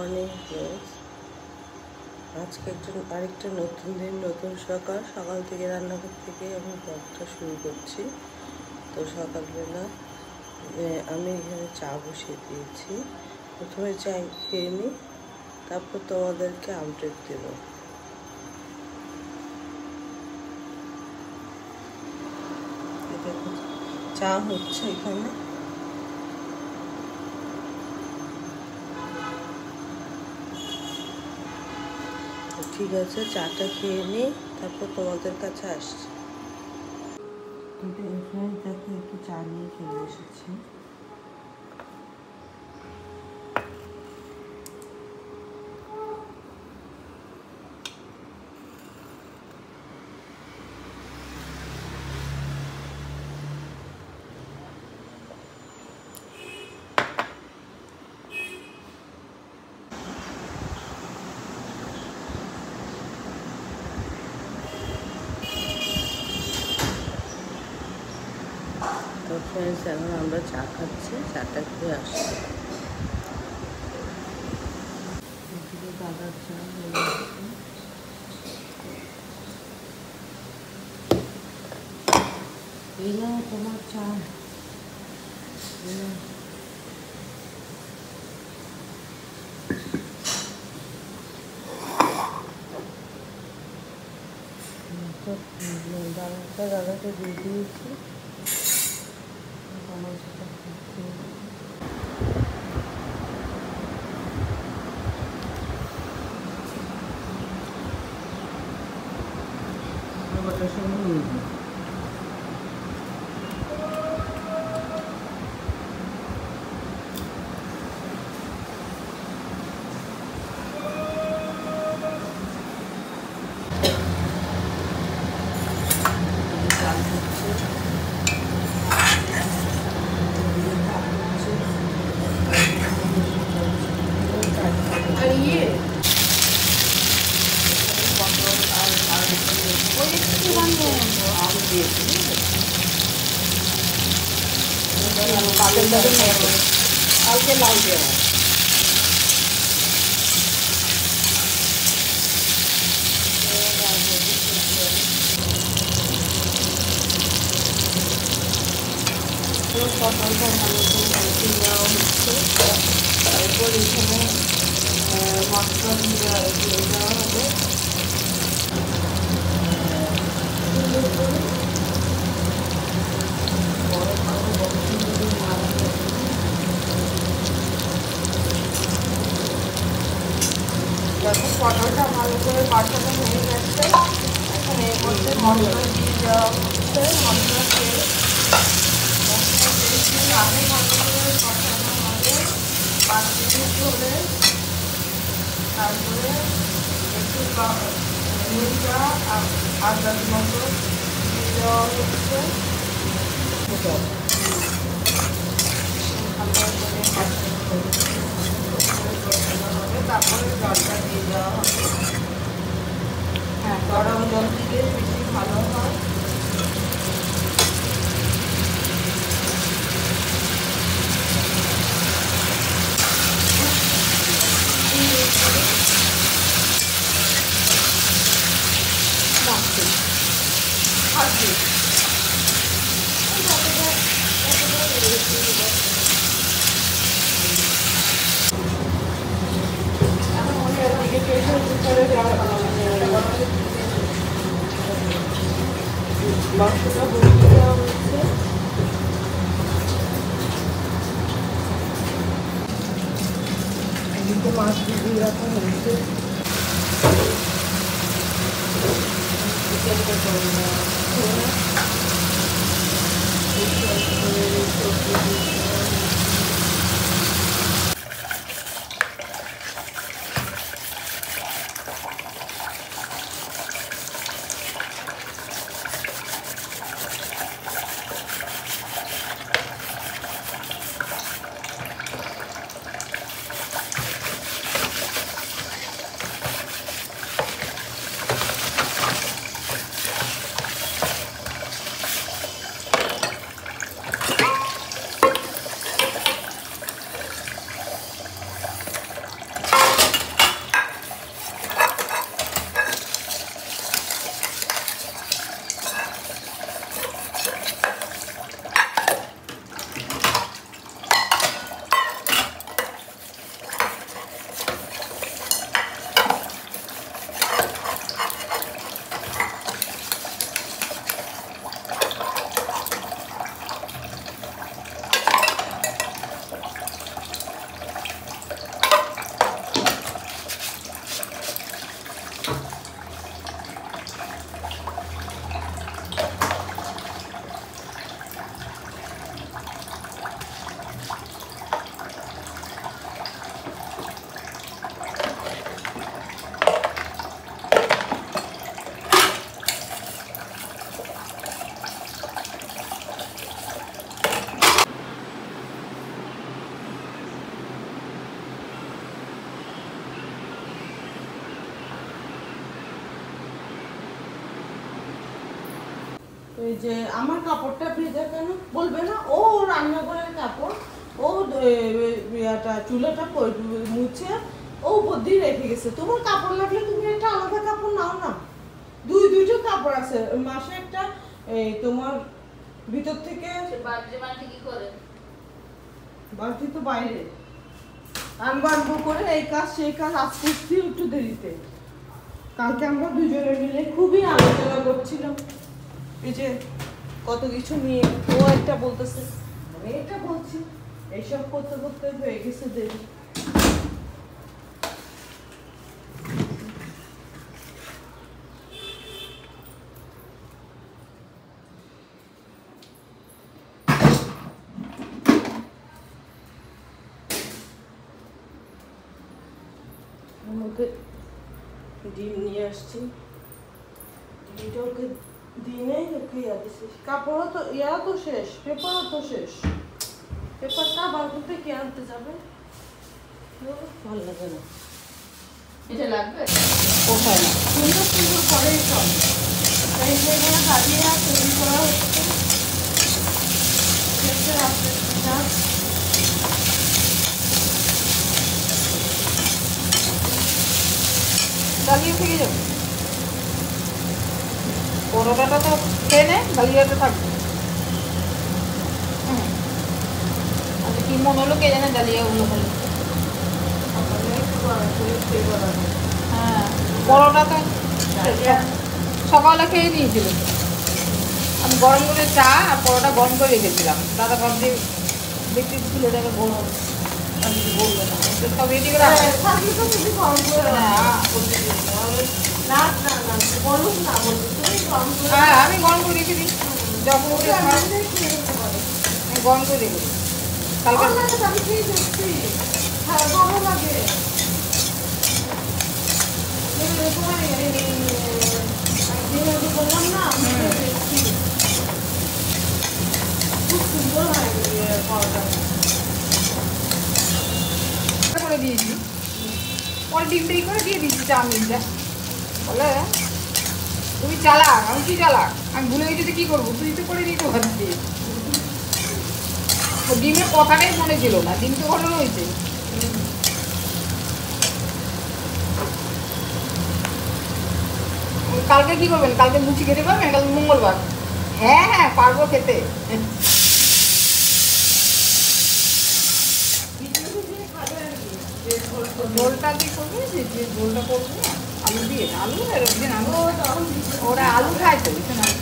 Morning friends, আজকে আরেকটা নতুন দিন, নতুন সকাল থেকে রান্নাঘর থেকে আমি ব্লগটা শুরু করছি। তো সকালবেলা আমি এখানে চা বসিয়ে দিয়েছি। প্রথমে চা খেয়ে নিই, তারপর তোমাদেরকে আপডেট দেব। চা হচ্ছে এখানে। ঠিক আছে, চাটা খেয়ে নিই, তারপর তোমাদের কাছে আসছি। দেখো, একটু চা নিয়ে চলে এসেছি। তো ফ্রেন্ডস, এখন আমরা চা খাচ্ছি, চাটা খেয়ে আসছি। দাদার চা এই না, তোমার চা। দাদাকে দিয়ে দিয়েছি। কটার সময় নিয়ে যাই। কালকে লাউ দেওয়া সকালটা ভালো করে মিশিয়ে নেওয়া হচ্ছে। তারপর এখানে মশলা দিয়ে দেওয়া হবে। দেখো, পটলটা ভালো করে কষানো হয়ে গেছে। এখন এর মধ্যে মশলা দিয়ে দেওয়া হচ্ছে। মশলা দিয়ে আগে ভালো করে কষানো হবে 5 মিনিট ধরে। তারপরে একটু নুনটা আদার মতো দিয়ে দেওয়া হচ্ছে। ভালো করে তারপরে জলটা দিয়ে দেওয়া হবে। হ্যাঁ, গরম জল দিলে বেশি ভালো হয়। মাংসটা বসিয়ে দেওয়া হচ্ছে। এদিকে মাছ ভিজিয়ে রাখা হয়েছে। চিকেনটা করে নেওয়া এই যে আমার কাপড়টা ভেজা কেন বলবে না, ও রান্নাঘরের কাপড়, ও ইয়াটা চুলাটা মুছে ও উপর দিয়ে রেখে গেছে। তোমার কাপড় লাগলে তুমি একটা আলাদা কাপড় নাও না, দুইটা কাপড় আছে মাসে একটা। এই তোমার ভিতর থেকে বালতি কি করে, বালতি তো বাইরে আনবো করে এই কাজ সেই কাজ আজ করছি একটু দেরিতে। কালকে আমরা দুজনে মিলে খুবই আলোচনা করছিলাম এই যে কত কিছু নিয়ে, ও একটা বলতেছে আমি এটা বলছি, এইসব করতে করতে হয়ে গেছে দেরি। মধ্যে ডিম নিয়ে আসছি, ডিমটা ওকে দিনে ওকে ইয়া দিচ্ছি। কাপড়ও তো ইয়া তো শেষ, পেপারও তো শেষ, পেপারটা আবার করতে কে আনতে যাবে, ভালো লাগে না। এটা লাগবে কোথায় না সুন্দর সুন্দর করেই সব তাই সেখানে দাঁড়িয়ে তৈরি করা হচ্ছে। দালিয়ে থেকে যাবে, পরোটাটা তো খেয়ে নে, দালিয়াটা থাকবে। আচ্ছা কি মনে হলো কে জানে, দালিয়া ওগুলো খালি। হ্যাঁ পরোটা তো সকালে খেয়ে নিয়েছিল, আমি গরম করে চা আর পরোটা গরম করে রেখেছিলাম। দাদা ভাবছি দেখতে ছিল ওটাকে বলবো, আমি বলবো না সব রেডি করে হ্যাঁ আমি গরম করে রেখে দিই, যখন উঠে আমি গরম করে রেখে দিই। কালকে ভালো লাগে বললাম না, খুব সুন্দর হয় করে দিয়েছি, পরে ডিমটাই করে দিয়ে দিচ্ছি চাউমিনটা। বলে তুমি চালাক, আমি কি চালাক, আমি ভুলে গেছি কি করবো, তুই তো করে দিতে পারছিস। ডিমের কথাটাই মনে ছিল না, ডিম তো ঘটনা হয়েছে। কালকে কি করবেন, কালকে লুচি খেতে পারবেন, কালকে মঙ্গলবার। হ্যাঁ হ্যাঁ পারবো খেতে। ঝোলটা দিয়ে করবে, যে ঝোলটা করবে আলু দিয়ে, আলু বুঝছেন আলু, ওরা আলু খায় তো বুঝছেন, আলু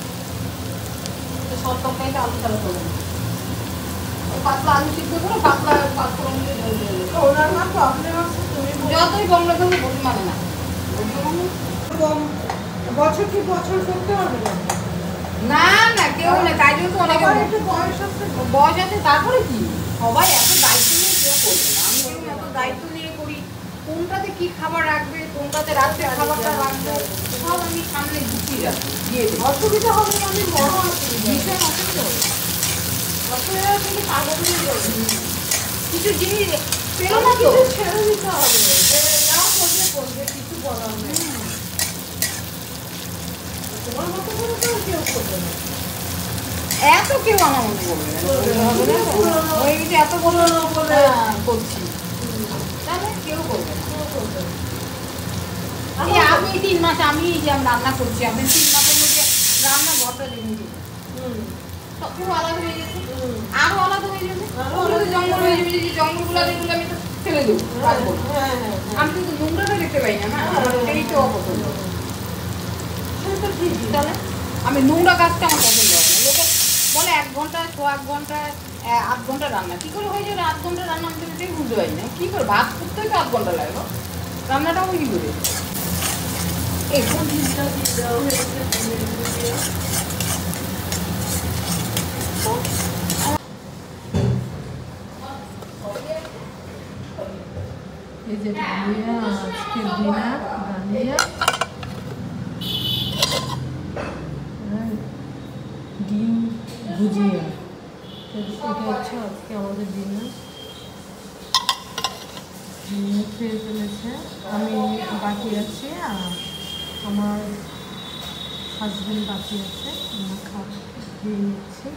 সব তরকারিতে আলু ছাড়া করবে না। পাতলা আলু সিদ্ধ করে পাতলা পাঁচফোড়ন দিয়ে ঝোল দিয়ে দেবে। ওনার না প্রবলেম আছে, তুমি যতই কম রাখবে বলি মানে না, বছর কি বছর করতে হবে না, না না কেউ না, তাই জন্য তো অনেকে একটু বয়স আছে, বয়স আছে তারপরে কি সবাই এত দায়িত্ব নিয়ে কেউ করবে না। আমি যেমন এত দায়িত্ব নিয়ে করি, কোনটাতে কি খাবার রাখবে, কোনটাতে রাত্রে খাবারটা রাখবে, সব আমি সামনে গুছিয়ে রাখি, দিয়ে দিই। অসুবিধা হবে না, আমি বড় ভীষণ অসুবিধা হবে, অসুবিধা তুমি পাগল হয়ে যাবে। কিছু জিনিস পেলো না তো, কিছু ছেড়ে দিতে হবে, যে যা করবে করবে, কিছু বলার নেই। তোমার মতো করে তো কেউ করবে না, এত কেউ আমার মনে করবে না, ওই যে এত বলো বলে করছি, তাহলে কেউ করবে না। এই আমি 3 মাস আমি এই যে আমি রান্না করছি, আমি 3 মাসের মধ্যে রান্না ঘরটা দেখেছি সব পুরো আলাদা হয়ে গেছে, আরো আলাদা হয়ে যাবে, জঙ্গল হয়ে যাবে, যে জঙ্গলগুলো যেগুলো আমি তো ফেলে দেবো, রাখবো না। আমি কিন্তু নোংরাটা দেখতে পাই না, এই তো অপছন্দ। তাহলে আমি নোংরা কাজটা আমার পছন্দ হয় না। লোকে বলে 1 ঘন্টা 1 ঘন্টা 8 ঘন্টা রান্না, কি করে হয়ে যাবে 8 ঘন্টা রান্না, আমি তো এটাই বুঝতে পারি না, কি করে ভাত করতেই তো 8 ঘন্টা লাগবে, রান্নাটাও কি করে এখন জিনিসটা দিয়ে দেওয়া হয়েছে। এই যে ডালিয়া, আজকের ডিনার ডালিয়া, ডিম ভুজিয়া, এটা হচ্ছে আজকে আমাদের ডিনার। খেয়ে ফেলেছে, আমি বাকি আছি, আর আমার হাজবেন্ড বাকি আছে, আমরা খাওয়া খেয়ে নিচ্ছি।